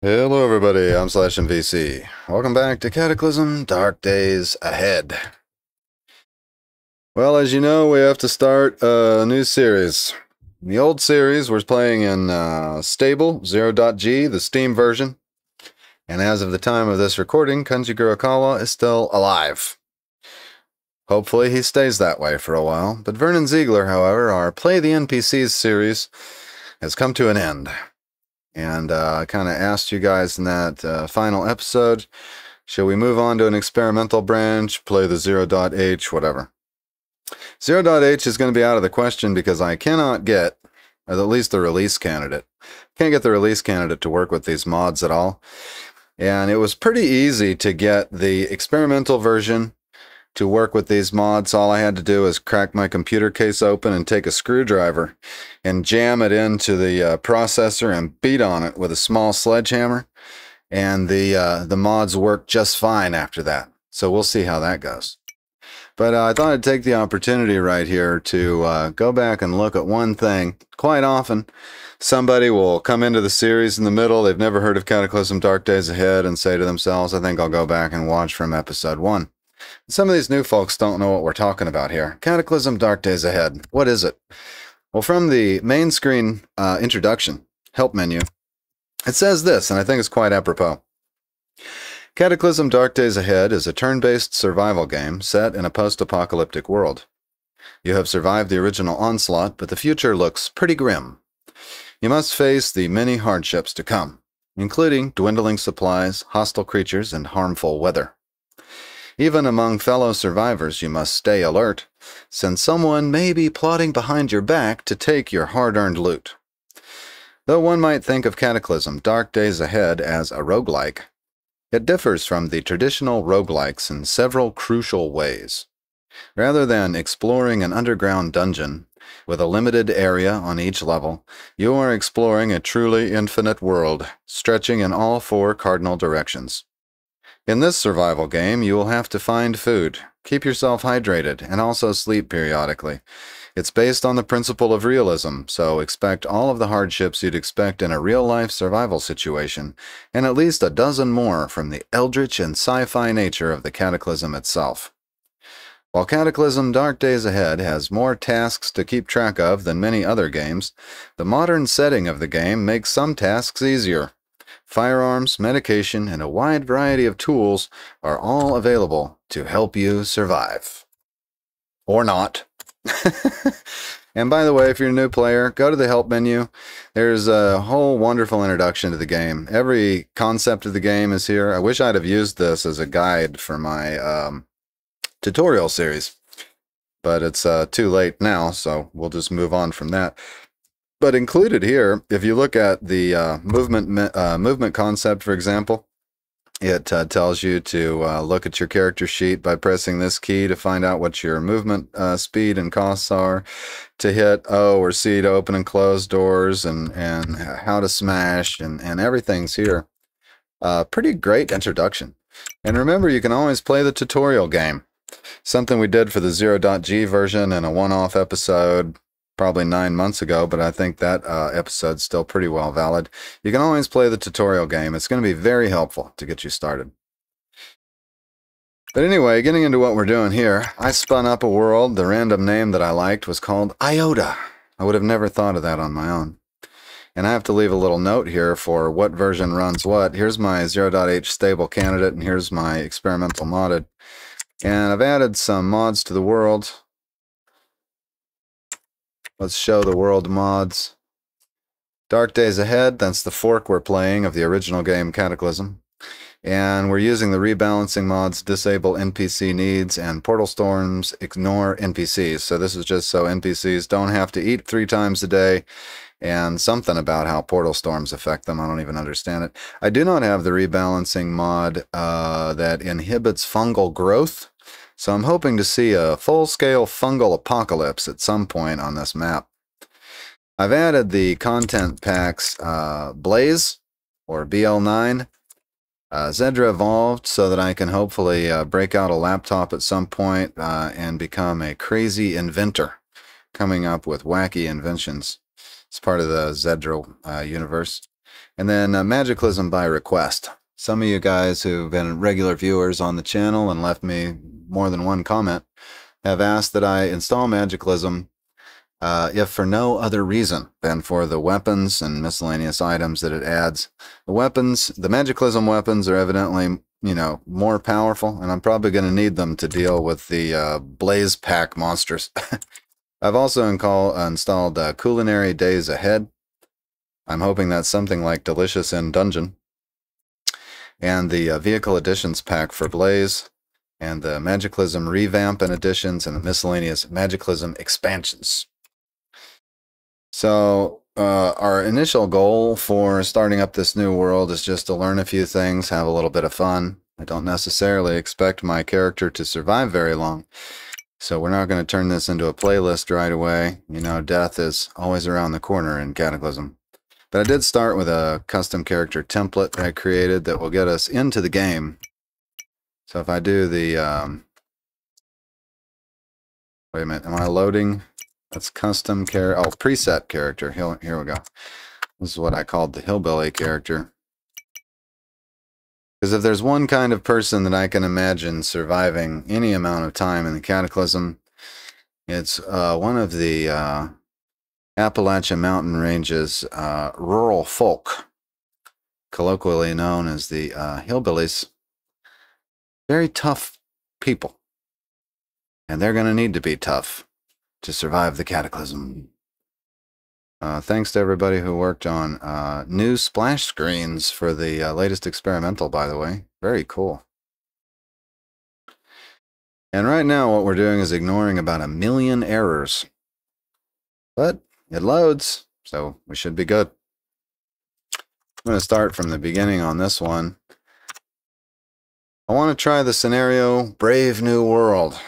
Hello everybody, I'm /MVC. Welcome back to Cataclysm, Dark Days Ahead. Well, as you know, we have to start a new series. In the old series, we're playing in stable, 0.g, the Steam version. And as of the time of this recording, Kanji Kurokawa is still alive. Hopefully he stays that way for a while. But Vernon Ziegler, however, our Play the NPCs series has come to an end. And I kind of asked you guys in that final episode, shall we move on to an experimental branch, play the 0.h, whatever. 0.h is going to be out of the question because I cannot get, or at least the release candidate, can't get the release candidate to work with these mods at all. And it was pretty easy to get the experimental version to work with these mods. All I had to do is crack my computer case open and take a screwdriver and jam it into the processor and beat on it with a small sledgehammer. And the mods work just fine after that. So we'll see how that goes. But I thought I'd take the opportunity right here to go back and look at one thing. Quite often, somebody will come into the series in the middle. They've never heard of Cataclysm Dark Days Ahead and say to themselves, I think I'll go back and watch from episode 1. Some of these new folks don't know what we're talking about here. Cataclysm Dark Days Ahead. What is it? Well, from the main screen introduction, help menu, it says this, and I think it's quite apropos. Cataclysm Dark Days Ahead is a turn-based survival game set in a post-apocalyptic world. You have survived the original onslaught, but the future looks pretty grim. You must face the many hardships to come, including dwindling supplies, hostile creatures, and harmful weather. Even among fellow survivors, you must stay alert, since someone may be plotting behind your back to take your hard-earned loot. Though one might think of Cataclysm Dark Days Ahead as a roguelike, it differs from the traditional roguelikes in several crucial ways. Rather than exploring an underground dungeon with a limited area on each level, you are exploring a truly infinite world, stretching in all 4 cardinal directions. In this survival game, you will have to find food, keep yourself hydrated, and also sleep periodically. It's based on the principle of realism, so expect all of the hardships you'd expect in a real-life survival situation, and at least a dozen more from the eldritch and sci-fi nature of the Cataclysm itself. While Cataclysm Dark Days Ahead has more tasks to keep track of than many other games, the modern setting of the game makes some tasks easier. Firearms, medication, and a wide variety of tools are all available to help you survive. Or not. And by the way, if you're a new player, go to the help menu. There's a whole wonderful introduction to the game. Every concept of the game is here. I wish I'd have used this as a guide for my tutorial series. But it's too late now, so we'll just move on from that. But included here, if you look at the movement concept, for example, it tells you to look at your character sheet by pressing this key to find out what your movement speed and costs are, to hit O or C to open and close doors, and how to smash, and everything's here. Pretty great introduction. And remember, you can always play the tutorial game. Something we did for the 0.g version in a one-off episode probably 9 months ago, but I think that episode's still pretty well valid. You can always play the tutorial game. It's going to be very helpful to get you started. But anyway, getting into what we're doing here, I spun up a world. The random name that I liked was called Iota. I would have never thought of that on my own. And I have to leave a little note here for what version runs what. Here's my 0.h stable candidate, and here's my experimental modded. And I've added some mods to the world. Let's show the world mods. Dark Days Ahead, that's the fork we're playing of the original game Cataclysm. And we're using the rebalancing mods, disable NPC needs, and portal storms ignore NPCs. So this is just so NPCs don't have to eat 3 times a day, and something about how portal storms affect them. I don't even understand it. I do not have the rebalancing mod that inhibits fungal growth. So I'm hoping to see a full-scale fungal apocalypse at some point on this map. I've added the content packs Blaze, or BL9, Xedra Evolved, so that I can hopefully break out a laptop at some point and become a crazy inventor, coming up with wacky inventions. It's part of the Xedra universe. And then Magiclysm by request. Some of you guys who've been regular viewers on the channel and left me more than one comment have asked that I install Magiclysm if for no other reason than for the weapons and miscellaneous items that it adds. The Magiclysm weapons are evidently, you know, more powerful, and I'm probably going to need them to deal with the Blaze Pack monsters. I've also installed Culinary Days Ahead. I'm hoping that's something like Delicious in Dungeon. And the Vehicle Editions pack for Blaze, and the Magiclysm Revamp and Editions, and the miscellaneous Magiclysm expansions. So our initial goal for starting up this new world is just to learn a few things, have a little bit of fun. I don't necessarily expect my character to survive very long, so we're not going to turn this into a playlist right away. You know, death is always around the corner in Cataclysm. But I did start with a custom character template that I created that will get us into the game. So if I do the, wait a minute, am I loading? That's custom character, oh, preset character. Here we go. This is what I called the hillbilly character. Because if there's one kind of person that I can imagine surviving any amount of time in the Cataclysm, it's one of the Appalachian Mountain Range's rural folk, colloquially known as the hillbillies. Very tough people, and they're going to need to be tough to survive the Cataclysm. Thanks to everybody who worked on new splash screens for the latest experimental, by the way. Very cool. And right now what we're doing is ignoring about 1 million errors. But it loads, so we should be good. I'm going to start from the beginning on this one. I want to try the scenario, Brave New World.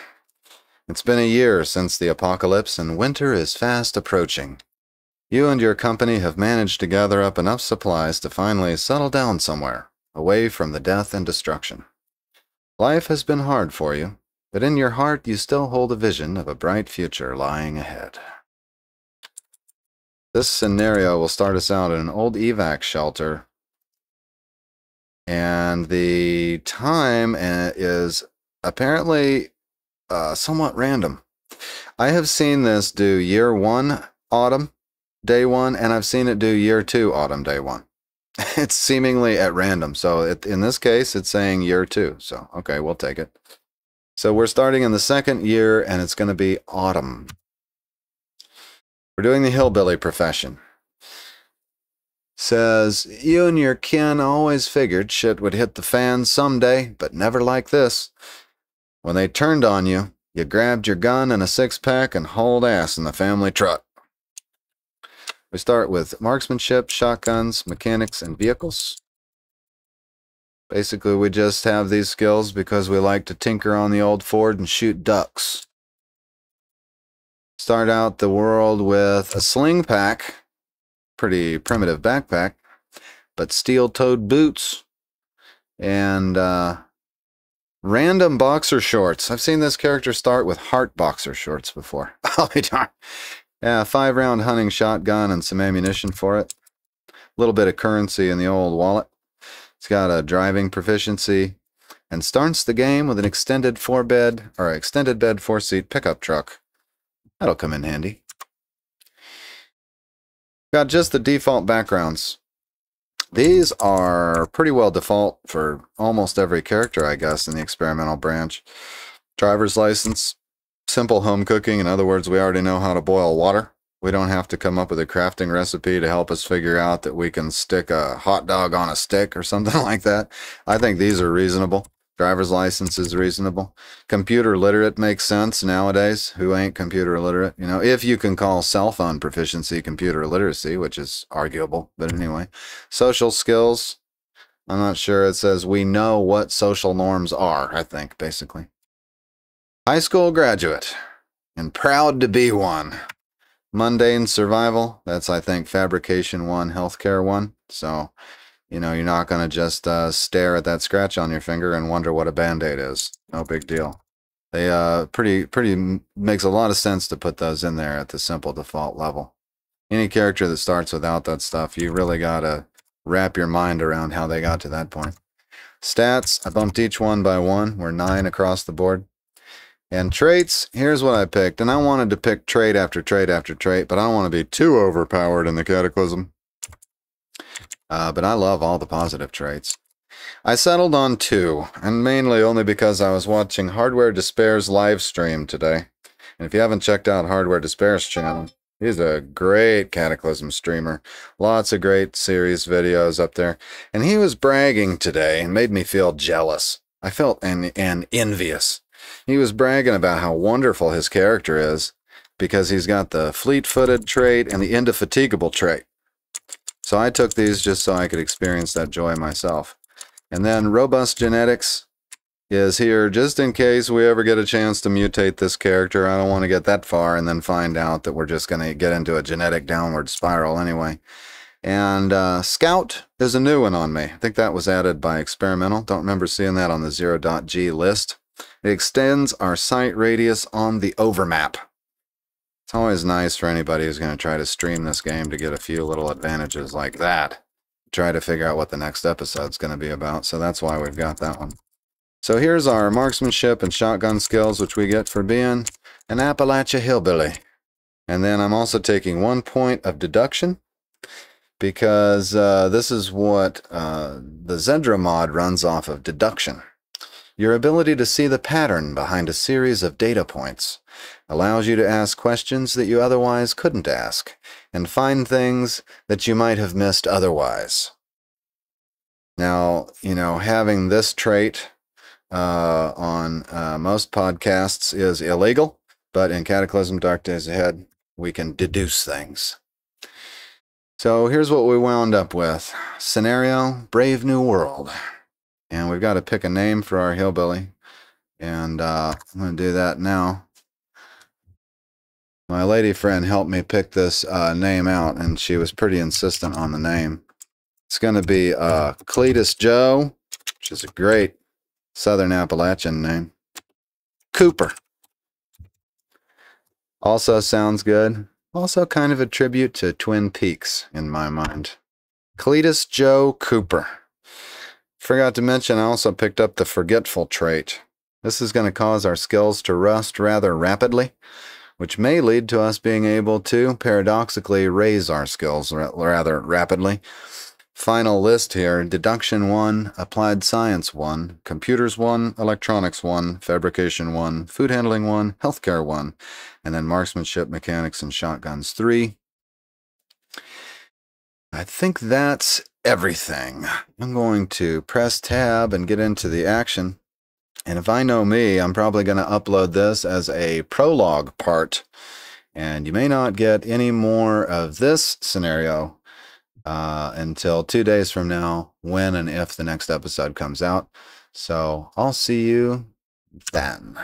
It's been a year since the apocalypse, and winter is fast approaching. You and your company have managed to gather up enough supplies to finally settle down somewhere, away from the death and destruction. Life has been hard for you, but in your heart you still hold a vision of a bright future lying ahead. This scenario will start us out in an old evac shelter, and the time is apparently somewhat random. I have seen this do year 1 autumn day 1, and I've seen it do year 2 autumn day 1. It's seemingly at random, so in this case it's saying year 2, so okay, we'll take it. So we're starting in the 2nd year, and it's going to be autumn. We're doing the hillbilly profession. Says, you and your kin always figured shit would hit the fan someday, but never like this. When they turned on you, you grabbed your gun and a 6-pack and hauled ass in the family truck. We start with marksmanship, shotguns, mechanics, and vehicles. Basically, we just have these skills because we like to tinker on the old Ford and shoot ducks. Start out the world with a sling pack, pretty primitive backpack, but steel-toed boots, and random boxer shorts. I've seen this character start with heart boxer shorts before. I'll be darned. Yeah, 5-round hunting shotgun and some ammunition for it. A little bit of currency in the old wallet. It's got a driving proficiency, and starts the game with an extended bed 4-seat pickup truck. That'll come in handy. Got just the default backgrounds. These are pretty well default for almost every character, I guess, in the experimental branch. Driver's license, simple home cooking. In other words, we already know how to boil water. We don't have to come up with a crafting recipe to help us figure out that we can stick a hot dog on a stick or something like that. I think these are reasonable. Driver's license is reasonable. Computer literate makes sense nowadays. Who ain't computer illiterate? You know, if you can call cell phone proficiency computer literacy, which is arguable. But anyway, social skills. I'm not sure. It says we know what social norms are, I think, basically. High school graduate, and proud to be one. Mundane survival. That's, I think, fabrication 1, healthcare 1. So, you know, you're not going to just stare at that scratch on your finger and wonder what a Band-Aid is. No big deal. They pretty makes a lot of sense to put those in there at the simple default level. Any character that starts without that stuff, you really got to wrap your mind around how they got to that point. Stats, I bumped each one by 1. We're 9 across the board. And traits, here's what I picked. And I wanted to pick trait after trait after trait, but I don't want to be too overpowered in the Cataclysm. But I love all the positive traits. I settled on 2, and mainly only because I was watching Hardware Despair's live stream today. And if you haven't checked out Hardware Despair's channel, he's a great Cataclysm streamer. Lots of great series videos up there. And he was bragging today and made me feel jealous. I felt and envious. He was bragging about how wonderful his character is because he's got the fleet-footed trait and the indefatigable trait. So I took these just so I could experience that joy myself. And then robust genetics is here just in case we ever get a chance to mutate this character. I don't want to get that far and then find out that we're just going to get into a genetic downward spiral anyway. And Scout is a new one on me. I think that was added by Experimental. Don't remember seeing that on the 0.g list. It extends our sight radius on the overmap. It's always nice for anybody who's going to try to stream this game to get a few little advantages like that. Try to figure out what the next episode's going to be about, so that's why we've got that one. So here's our marksmanship and shotgun skills, which we get for being an Appalachia hillbilly. And then I'm also taking 1 point of deduction, because this is what the Xedra mod runs off of, deduction. Your ability to see the pattern behind a series of data points allows you to ask questions that you otherwise couldn't ask, and find things that you might have missed otherwise. Now, you know, having this trait on most podcasts is illegal, but in Cataclysm Dark Days Ahead, we can deduce things. So here's what we wound up with. Scenario, Brave New World. And we've got to pick a name for our hillbilly. And I'm going to do that now. My lady friend helped me pick this name out, and she was pretty insistent on the name. It's going to be Cletus Joe, which is a great Southern Appalachian name. Cooper. Also sounds good. Also kind of a tribute to Twin Peaks in my mind. Cletus Joe Cooper. Forgot to mention, I also picked up the Forgetful trait. This is going to cause our skills to rust rather rapidly, which may lead to us being able to, paradoxically, raise our skills rather rapidly. Final list here: Deduction 1, Applied Science 1, Computers 1, Electronics 1, Fabrication 1, Food Handling 1, Healthcare 1, and then Marksmanship, Mechanics, and Shotguns 3. I think that's everything. I'm going to press tab and get into the action. And if I know me, I'm probably going to upload this as a prologue part. And you may not get any more of this scenario until 2 days from now, when and if the next episode comes out. So I'll see you then.